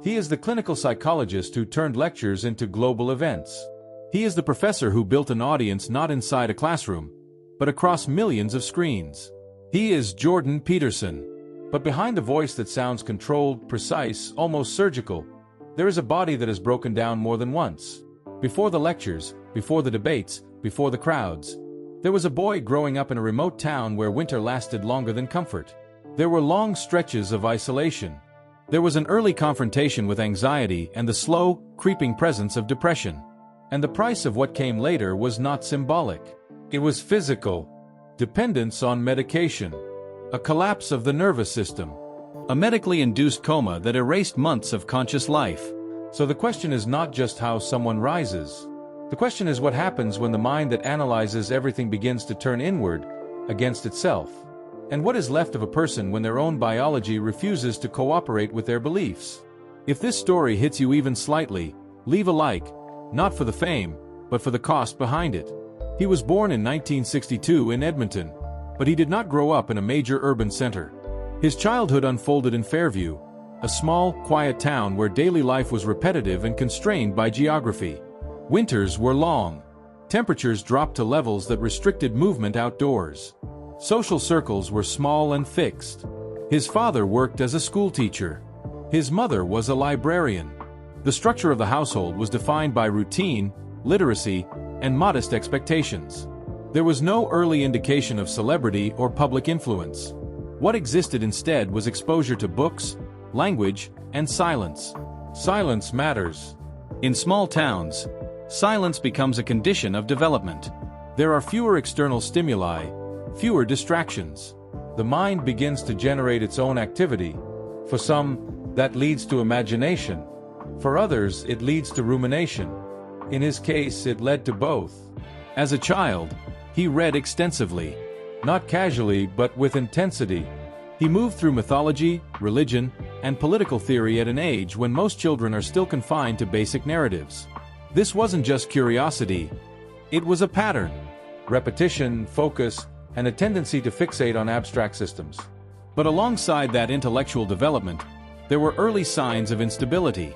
He is the clinical psychologist who turned lectures into global events. He is the professor who built an audience not inside a classroom, but across millions of screens. He is Jordan Peterson. But behind the voice that sounds controlled, precise, almost surgical, there is a body that has broken down more than once. Before the lectures, before the debates, before the crowds, there was a boy growing up in a remote town where winter lasted longer than comfort. There were long stretches of isolation. There was an early confrontation with anxiety and the slow, creeping presence of depression. And the price of what came later was not symbolic. It was physical. Dependence on medication. A collapse of the nervous system. A medically induced coma that erased months of conscious life. So the question is not just how someone rises. The question is what happens when the mind that analyzes everything begins to turn inward, against itself. And what is left of a person when their own biology refuses to cooperate with their beliefs. If this story hits you even slightly, leave a like, not for the fame, but for the cost behind it. He was born in 1962 in Edmonton, but he did not grow up in a major urban center. His childhood unfolded in Fairview, a small, quiet town where daily life was repetitive and constrained by geography. Winters were long. Temperatures dropped to levels that restricted movement outdoors. Social circles were small and fixed. His father worked as a schoolteacher. His mother was a librarian. The structure of the household was defined by routine, literacy, and modest expectations. There was no early indication of celebrity or public influence. What existed instead was exposure to books, language, and silence. Silence matters. In small towns, silence becomes a condition of development. There are fewer external stimuli, fewer distractions. The mind begins to generate its own activity. For some, that leads to imagination. For others, it leads to rumination. In his case, it led to both. As a child, he read extensively, not casually but with intensity. He moved through mythology, religion, and political theory at an age when most children are still confined to basic narratives. This wasn't just curiosity, it was a pattern. Repetition, focus, and a tendency to fixate on abstract systems. But alongside that intellectual development, there were early signs of instability.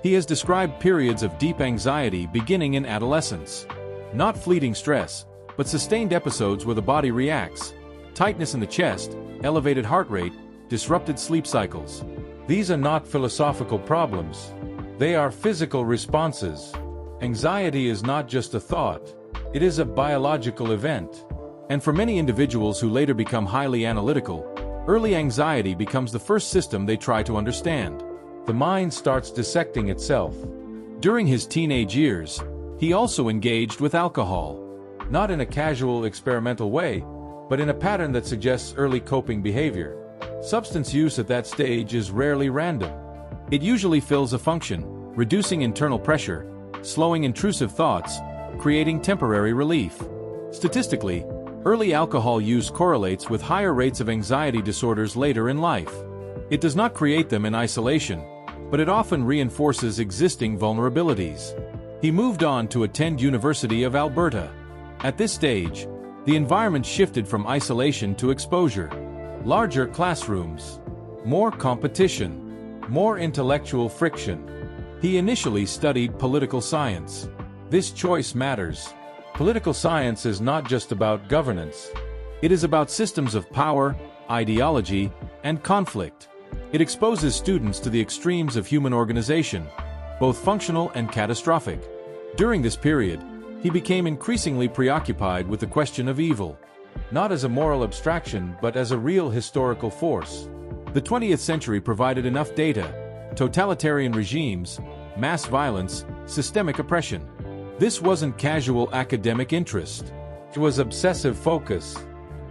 He has described periods of deep anxiety beginning in adolescence. Not fleeting stress, but sustained episodes where the body reacts. Tightness in the chest, elevated heart rate, disrupted sleep cycles. These are not philosophical problems. They are physical responses. Anxiety is not just a thought. It is a biological event. And for many individuals who later become highly analytical, early anxiety becomes the first system they try to understand. The mind starts dissecting itself. During his teenage years, he also engaged with alcohol. Not in a casual, experimental way, but in a pattern that suggests early coping behavior. Substance use at that stage is rarely random. It usually fills a function, reducing internal pressure, slowing intrusive thoughts, creating temporary relief. Statistically, early alcohol use correlates with higher rates of anxiety disorders later in life. It does not create them in isolation, but it often reinforces existing vulnerabilities. He moved on to attend University of Alberta. At this stage, the environment shifted from isolation to exposure. Larger classrooms, more competition, more intellectual friction. He initially studied political science. This choice matters. Political science is not just about governance. It is about systems of power, ideology, and conflict. It exposes students to the extremes of human organization, both functional and catastrophic. During this period, he became increasingly preoccupied with the question of evil, not as a moral abstraction but as a real historical force. The 20th century provided enough data: totalitarian regimes, mass violence, systemic oppression. This wasn't casual academic interest. It was obsessive focus.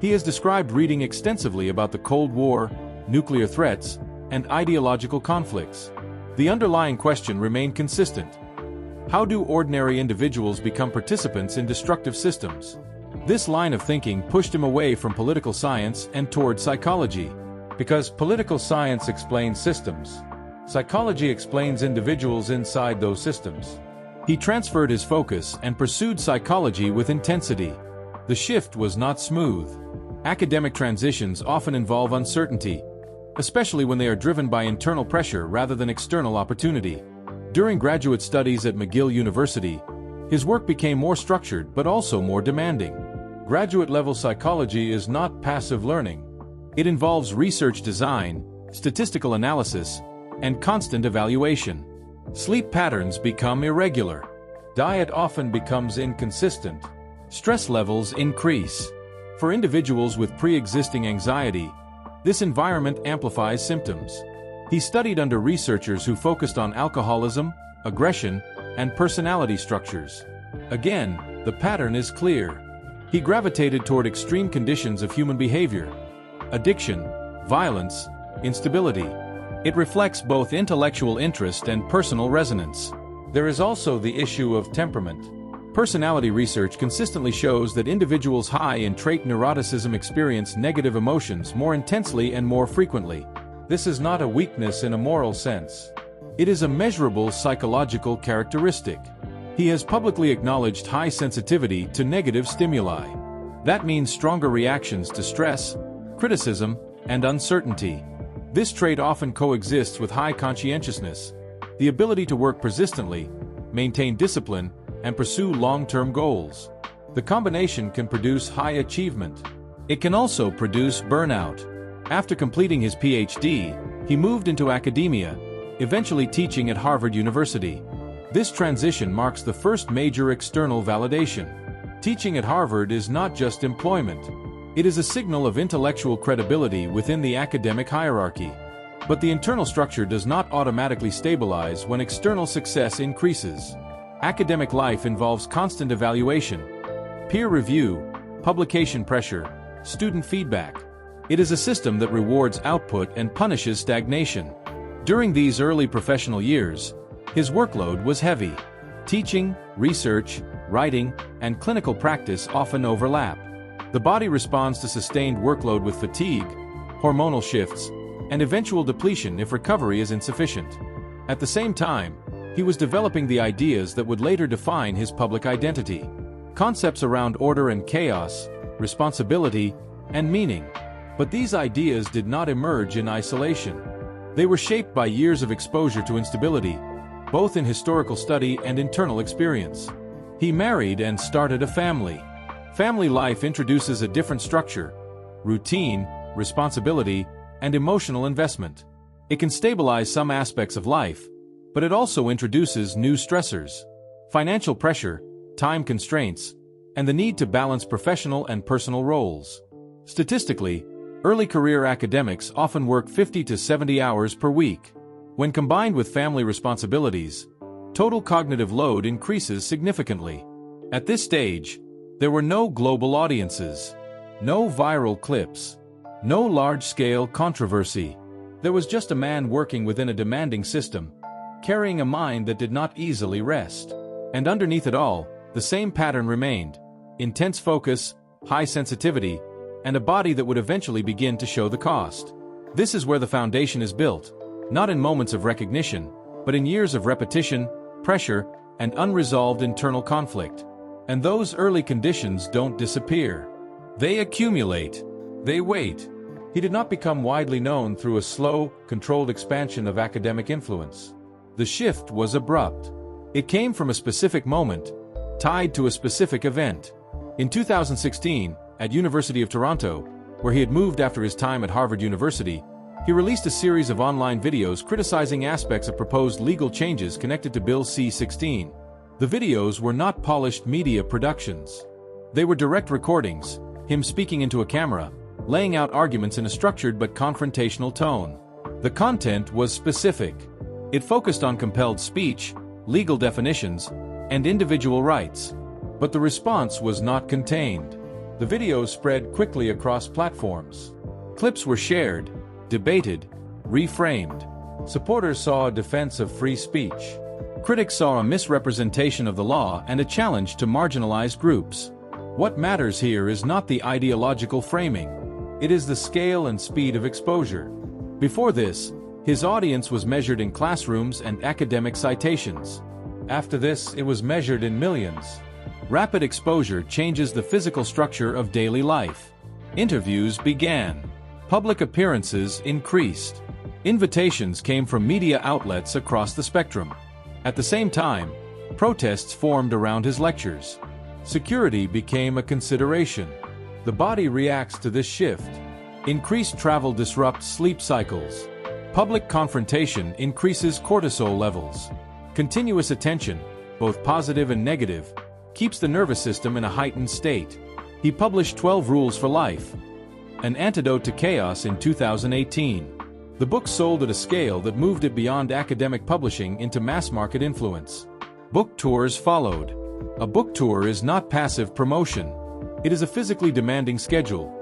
He has described reading extensively about the Cold War, nuclear threats, and ideological conflicts. The underlying question remained consistent. How do ordinary individuals become participants in destructive systems? This line of thinking pushed him away from political science and toward psychology. Because political science explains systems, psychology explains individuals inside those systems. He transferred his focus and pursued psychology with intensity. The shift was not smooth. Academic transitions often involve uncertainty. especially when they are driven by internal pressure rather than external opportunity. During graduate studies at McGill University, his work became more structured but also more demanding. Graduate-level psychology is not passive learning. It involves research design, statistical analysis, and constant evaluation. Sleep patterns become irregular. Diet often becomes inconsistent. Stress levels increase. For individuals with pre-existing anxiety, this environment amplifies symptoms. He studied under researchers who focused on alcoholism, aggression, and personality structures. Again, the pattern is clear. He gravitated toward extreme conditions of human behavior: addiction, violence, instability. It reflects both intellectual interest and personal resonance. There is also the issue of temperament. Personality research consistently shows that individuals high in trait neuroticism experience negative emotions more intensely and more frequently. This is not a weakness in a moral sense. It is a measurable psychological characteristic. He has publicly acknowledged high sensitivity to negative stimuli. That means stronger reactions to stress, criticism, and uncertainty. This trait often coexists with high conscientiousness, the ability to work persistently, maintain discipline, and pursue long-term goals. The combination can produce high achievement. It can also produce burnout. After completing his PhD, he moved into academia, eventually teaching at Harvard University. This transition marks the first major external validation. Teaching at Harvard is not just employment. It is a signal of intellectual credibility within the academic hierarchy. But the internal structure does not automatically stabilize when external success increases. Academic life involves constant evaluation, peer review, publication pressure, student feedback. It is a system that rewards output and punishes stagnation. During these early professional years, his workload was heavy. Teaching, research, writing, and clinical practice often overlap. The body responds to sustained workload with fatigue, hormonal shifts, and eventual depletion if recovery is insufficient. At the same time, he was developing the ideas that would later define his public identity. Concepts around order and chaos, responsibility, and meaning. But these ideas did not emerge in isolation. They were shaped by years of exposure to instability, both in historical study and internal experience. He married and started a family. Family life introduces a different structure: routine, responsibility, and emotional investment. It can stabilize some aspects of life, but it also introduces new stressors: financial pressure, time constraints, and the need to balance professional and personal roles. Statistically, early career academics often work 50 to 70 hours per week. When combined with family responsibilities, total cognitive load increases significantly. At this stage, there were no global audiences, no viral clips, no large-scale controversy. There was just a man working within a demanding system, carrying a mind that did not easily rest. And underneath it all, the same pattern remained: intense focus, high sensitivity, and a body that would eventually begin to show the cost. This is where the foundation is built, not in moments of recognition, but in years of repetition, pressure, and unresolved internal conflict. And those early conditions don't disappear. They accumulate. They wait. He did not become widely known through a slow, controlled expansion of academic influence. The shift was abrupt. It came from a specific moment, tied to a specific event. In 2016, at University of Toronto, where he had moved after his time at Harvard University, he released a series of online videos criticizing aspects of proposed legal changes connected to Bill C-16. The videos were not polished media productions. They were direct recordings, him speaking into a camera, laying out arguments in a structured but confrontational tone. The content was specific. It focused on compelled speech, legal definitions, and individual rights. But the response was not contained. The videos spread quickly across platforms. Clips were shared, debated, reframed. Supporters saw a defense of free speech. Critics saw a misrepresentation of the law and a challenge to marginalized groups. What matters here is not the ideological framing. It is the scale and speed of exposure. Before this, his audience was measured in classrooms and academic citations. After this, it was measured in millions. Rapid exposure changes the physical structure of daily life. Interviews began. Public appearances increased. Invitations came from media outlets across the spectrum. At the same time, protests formed around his lectures. Security became a consideration. The body reacts to this shift. Increased travel disrupts sleep cycles. Public confrontation increases cortisol levels. Continuous attention, both positive and negative, keeps the nervous system in a heightened state. He published 12 Rules for Life, an antidote to chaos in 2018. The book sold at a scale that moved it beyond academic publishing into mass-market influence. Book tours followed. A book tour is not passive promotion. It is a physically demanding schedule.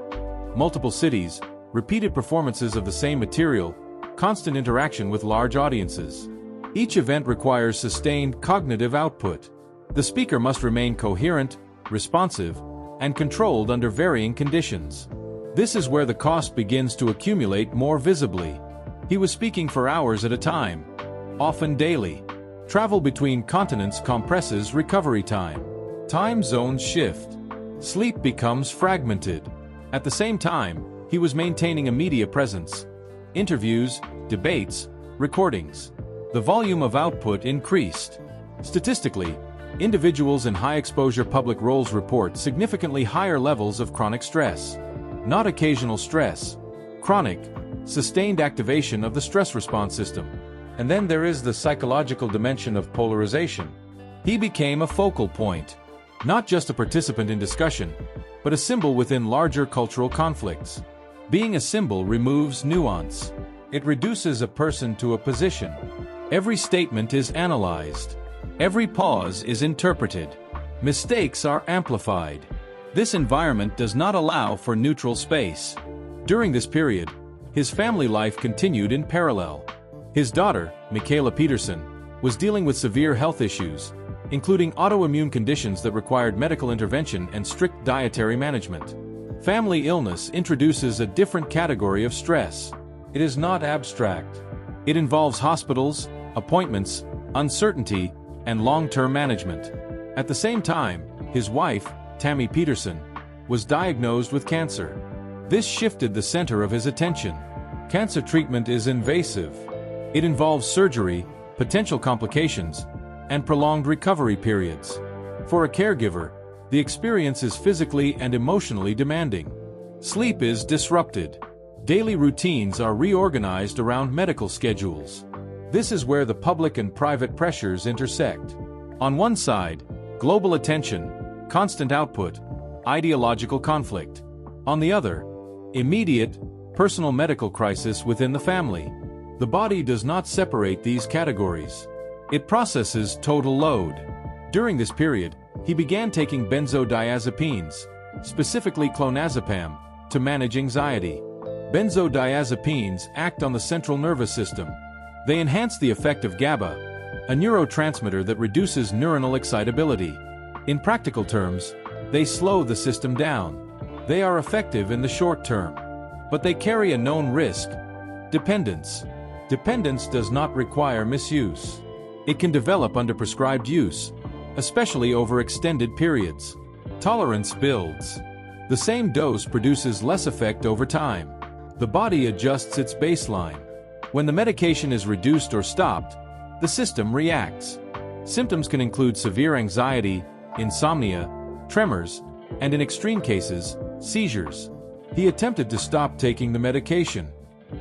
Multiple cities, repeated performances of the same material, constant interaction with large audiences. Each event requires sustained cognitive output. The speaker must remain coherent, responsive, and controlled under varying conditions. This is where the cost begins to accumulate more visibly. He was speaking for hours at a time, often daily. Travel between continents compresses recovery time. Time zones shift. Sleep becomes fragmented. At the same time, he was maintaining a media presence. Interviews, debates, recordings. The volume of output increased. Statistically, individuals in high-exposure public roles report significantly higher levels of chronic stress. Not occasional stress. Chronic, sustained activation of the stress response system. And then there is the psychological dimension of polarization. He became a focal point. Not just a participant in discussion, but a symbol within larger cultural conflicts. Being a symbol removes nuance. It reduces a person to a position. Every statement is analyzed. Every pause is interpreted. Mistakes are amplified. This environment does not allow for neutral space. During this period, his family life continued in parallel. His daughter, Jordan Peterson, was dealing with severe health issues, including autoimmune conditions that required medical intervention and strict dietary management. Family illness introduces a different category of stress. It is not abstract. It involves hospitals, appointments, uncertainty, and long-term management. At the same time, his wife, Jordan Peterson, was diagnosed with cancer. This shifted the center of his attention. Cancer treatment is invasive. It involves surgery, potential complications, and prolonged recovery periods. For a caregiver, the experience is physically and emotionally demanding. Sleep is disrupted. Daily routines are reorganized around medical schedules. This is where the public and private pressures intersect. On one side, global attention, constant output, ideological conflict. On the other, immediate, personal medical crisis within the family. The body does not separate these categories. It processes total load. During this period, he began taking benzodiazepines, specifically clonazepam, to manage anxiety. Benzodiazepines act on the central nervous system. They enhance the effect of GABA, a neurotransmitter that reduces neuronal excitability. In practical terms, they slow the system down. They are effective in the short term, but they carry a known risk: dependence. Dependence does not require misuse. It can develop under prescribed use, especially over extended periods. Tolerance builds. The same dose produces less effect over time. The body adjusts its baseline. When the medication is reduced or stopped, the system reacts. Symptoms can include severe anxiety, insomnia, tremors, and in extreme cases, seizures. He attempted to stop taking the medication.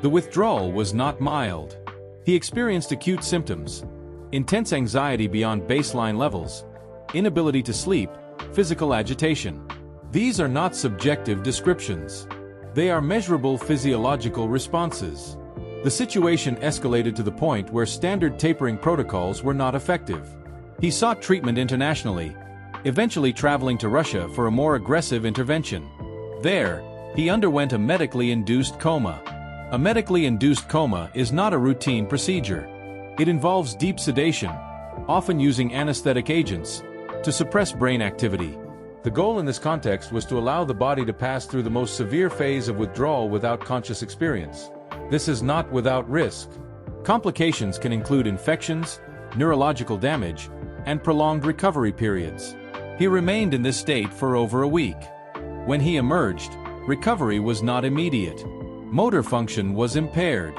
The withdrawal was not mild. He experienced acute symptoms: intense anxiety beyond baseline levels, inability to sleep, physical agitation. These are not subjective descriptions. They are measurable physiological responses. The situation escalated to the point where standard tapering protocols were not effective. He sought treatment internationally, eventually traveling to Russia for a more aggressive intervention. There, he underwent a medically induced coma. A medically induced coma is not a routine procedure. It involves deep sedation, often using anesthetic agents, to suppress brain activity. The goal in this context was to allow the body to pass through the most severe phase of withdrawal without conscious experience. This is not without risk. Complications can include infections, neurological damage, and prolonged recovery periods. He remained in this state for over a week. When he emerged, recovery was not immediate. Motor function was impaired.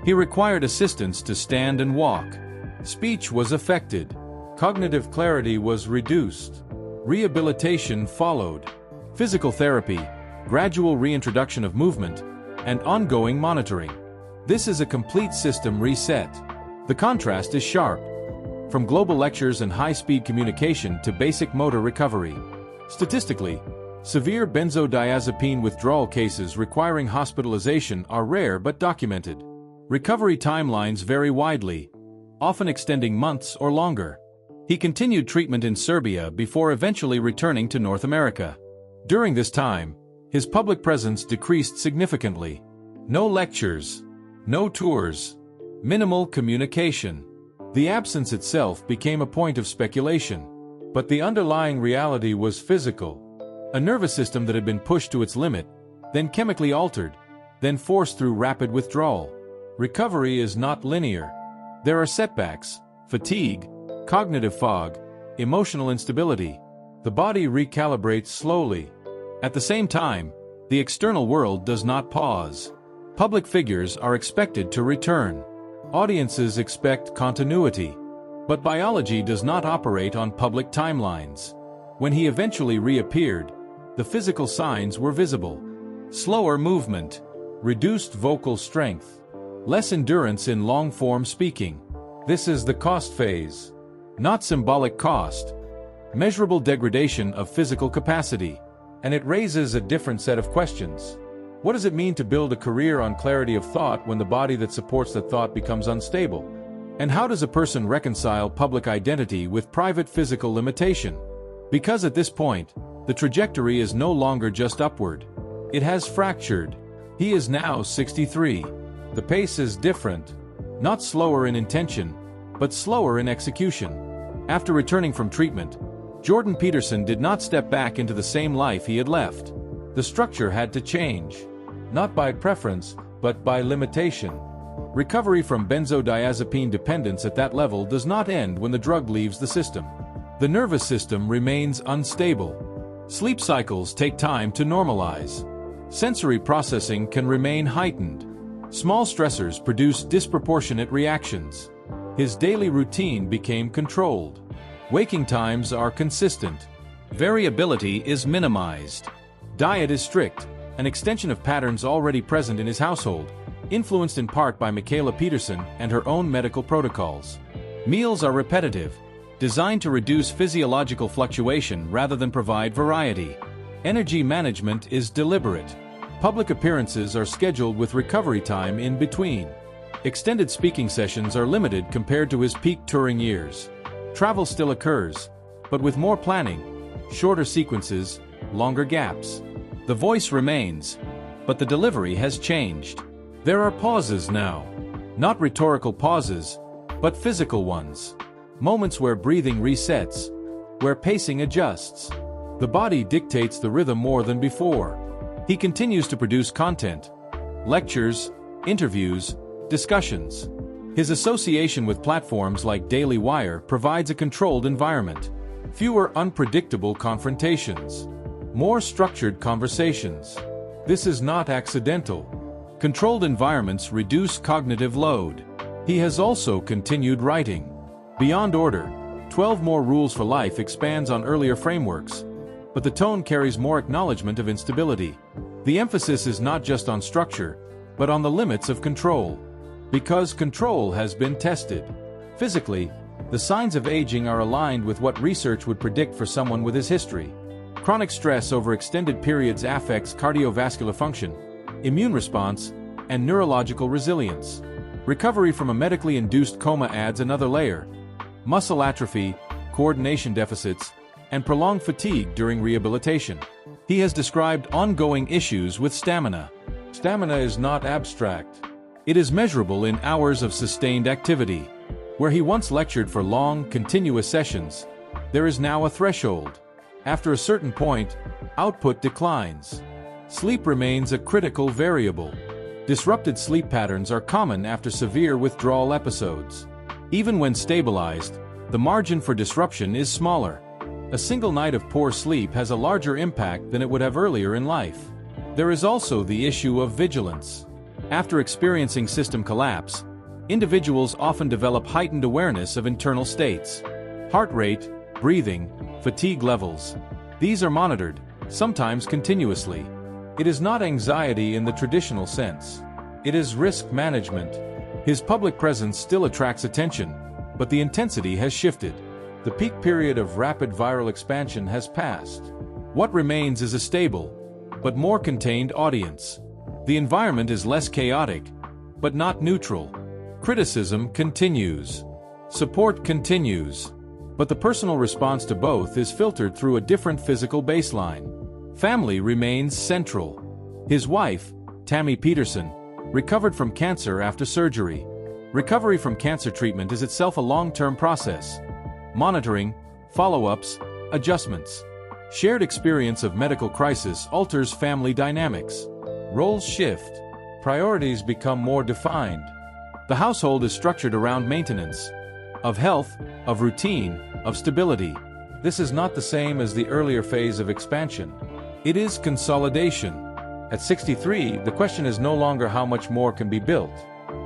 He required assistance to stand and walk. Speech was affected. Cognitive clarity was reduced. Rehabilitation followed. Physical therapy, gradual reintroduction of movement, and ongoing monitoring. This is a complete system reset. The contrast is sharp. From global lectures and high-speed communication to basic motor recovery. Statistically, severe benzodiazepine withdrawal cases requiring hospitalization are rare but documented. Recovery timelines vary widely, often extending months or longer. He continued treatment in Serbia before eventually returning to North America. During this time, his public presence decreased significantly. No lectures, no tours, minimal communication. The absence itself became a point of speculation. But the underlying reality was physical. A nervous system that had been pushed to its limit, then chemically altered, then forced through rapid withdrawal. Recovery is not linear. There are setbacks, fatigue, cognitive fog, emotional instability. The body recalibrates slowly. At the same time, the external world does not pause. Public figures are expected to return. Audiences expect continuity. But biology does not operate on public timelines. When he eventually reappeared, the physical signs were visible. Slower movement, reduced vocal strength, less endurance in long-form speaking. This is the cost phase. Not symbolic cost. Measurable degradation of physical capacity. And it raises a different set of questions. What does it mean to build a career on clarity of thought when the body that supports that thought becomes unstable? And how does a person reconcile public identity with private physical limitation? Because at this point, the trajectory is no longer just upward. It has fractured. He is now 63. The pace is different. Not slower in intention, but slower in execution. After returning from treatment, Jordan Peterson did not step back into the same life he had left. The structure had to change. Not by preference, but by limitation. Recovery from benzodiazepine dependence at that level does not end when the drug leaves the system. The nervous system remains unstable. Sleep cycles take time to normalize. Sensory processing can remain heightened. Small stressors produce disproportionate reactions. His daily routine became controlled. Waking times are consistent. Variability is minimized. Diet is strict, an extension of patterns already present in his household, influenced in part by Michaela Peterson and her own medical protocols. Meals are repetitive, designed to reduce physiological fluctuation rather than provide variety. Energy management is deliberate. Public appearances are scheduled with recovery time in between. Extended speaking sessions are limited compared to his peak touring years. Travel still occurs, but with more planning, shorter sequences, longer gaps. The voice remains, but the delivery has changed. There are pauses now. Not rhetorical pauses, but physical ones. Moments where breathing resets, where pacing adjusts. The body dictates the rhythm more than before. He continues to produce content, lectures, interviews, discussions. His association with platforms like Daily Wire provides a controlled environment. Fewer unpredictable confrontations. More structured conversations. This is not accidental. Controlled environments reduce cognitive load. He has also continued writing. Beyond Order, 12 More Rules for Life expands on earlier frameworks, but the tone carries more acknowledgement of instability. The emphasis is not just on structure, but on the limits of control. Because control has been tested. Physically, the signs of aging are aligned with what research would predict for someone with his history. Chronic stress over extended periods affects cardiovascular function, immune response, and neurological resilience. Recovery from a medically induced coma adds another layer. Muscle atrophy, coordination deficits, and prolonged fatigue during rehabilitation. He has described ongoing issues with stamina. Stamina is not abstract. It is measurable in hours of sustained activity. Where he once lectured for long, continuous sessions, there is now a threshold. After a certain point, output declines. Sleep remains a critical variable. Disrupted sleep patterns are common after severe withdrawal episodes. Even when stabilized, the margin for disruption is smaller. A single night of poor sleep has a larger impact than it would have earlier in life. There is also the issue of vigilance. After experiencing system collapse, individuals often develop heightened awareness of internal states. Heart rate, breathing, fatigue levels. These are monitored, sometimes continuously. It is not anxiety in the traditional sense. It is risk management. His public presence still attracts attention, but the intensity has shifted. The peak period of rapid viral expansion has passed. What remains is a stable, but more contained audience. The environment is less chaotic, but not neutral. Criticism continues. Support continues. But the personal response to both is filtered through a different physical baseline. Family remains central. His wife, Tammy Peterson, recovered from cancer after surgery. Recovery from cancer treatment is itself a long-term process. Monitoring, follow-ups, adjustments. Shared experience of medical crisis alters family dynamics. Roles shift. Priorities become more defined. The household is structured around maintenance. Of health, of routine, of stability. This is not the same as the earlier phase of expansion. It is consolidation. At 63, the question is no longer how much more can be built.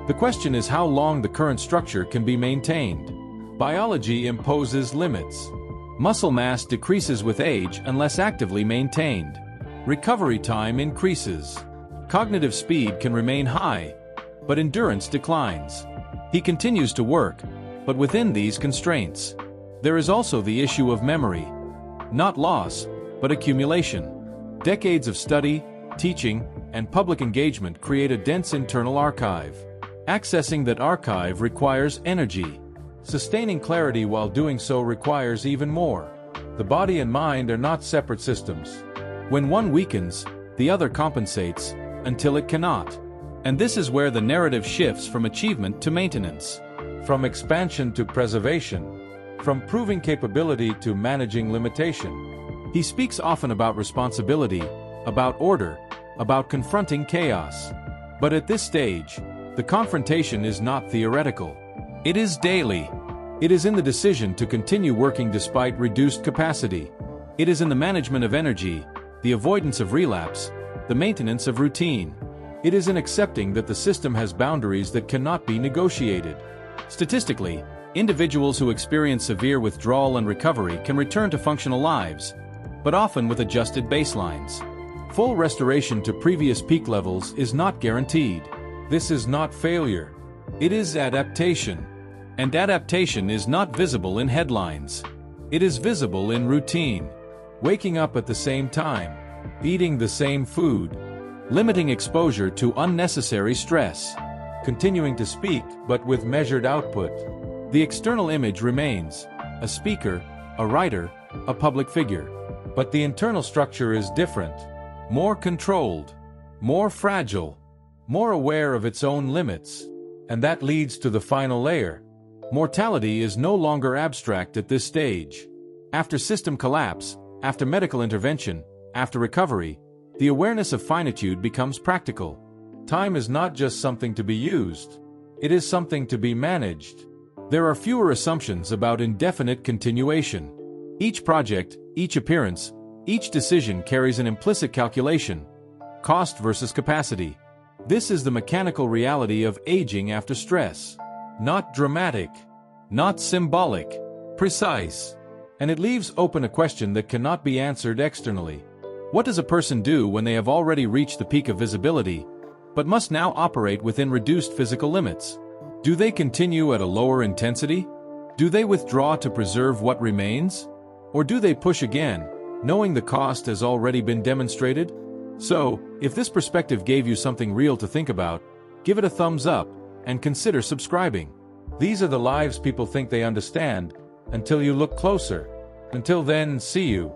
The question is how long the current structure can be maintained. Biology imposes limits. Muscle mass decreases with age unless actively maintained. Recovery time increases. Cognitive speed can remain high, but endurance declines. He continues to work, but within these constraints. There is also the issue of memory. Not loss, but accumulation. Decades of study, teaching, and public engagement create a dense internal archive. Accessing that archive requires energy. Sustaining clarity while doing so requires even more. The body and mind are not separate systems. When one weakens, the other compensates, until it cannot. And this is where the narrative shifts from achievement to maintenance. From expansion to preservation. From proving capability to managing limitation. He speaks often about responsibility, about order, about confronting chaos. But at this stage, the confrontation is not theoretical. It is daily. It is in the decision to continue working despite reduced capacity. It is in the management of energy, the avoidance of relapse, the maintenance of routine. It is in accepting that the system has boundaries that cannot be negotiated. Statistically, individuals who experience severe withdrawal and recovery can return to functional lives, but often with adjusted baselines. Full restoration to previous peak levels is not guaranteed. This is not failure. It is adaptation. And adaptation is not visible in headlines. It is visible in routine. Waking up at the same time, eating the same food, limiting exposure to unnecessary stress, continuing to speak but with measured output. The external image remains, a speaker, a writer, a public figure. But the internal structure is different, more controlled, more fragile, more aware of its own limits. And that leads to the final layer. Mortality is no longer abstract at this stage. After system collapse, after medical intervention, after recovery, the awareness of finitude becomes practical. Time is not just something to be used. It is something to be managed. There are fewer assumptions about indefinite continuation. Each project, each appearance, each decision carries an implicit calculation. Cost versus capacity. This is the mechanical reality of aging after stress. Not dramatic, not symbolic, precise. And it leaves open a question that cannot be answered externally. What does a person do when they have already reached the peak of visibility, but must now operate within reduced physical limits? Do they continue at a lower intensity? Do they withdraw to preserve what remains? Or do they push again, knowing the cost has already been demonstrated? So, if this perspective gave you something real to think about, give it a thumbs up, and consider subscribing. These are the lives people think they understand, until you look closer. Until then, see you.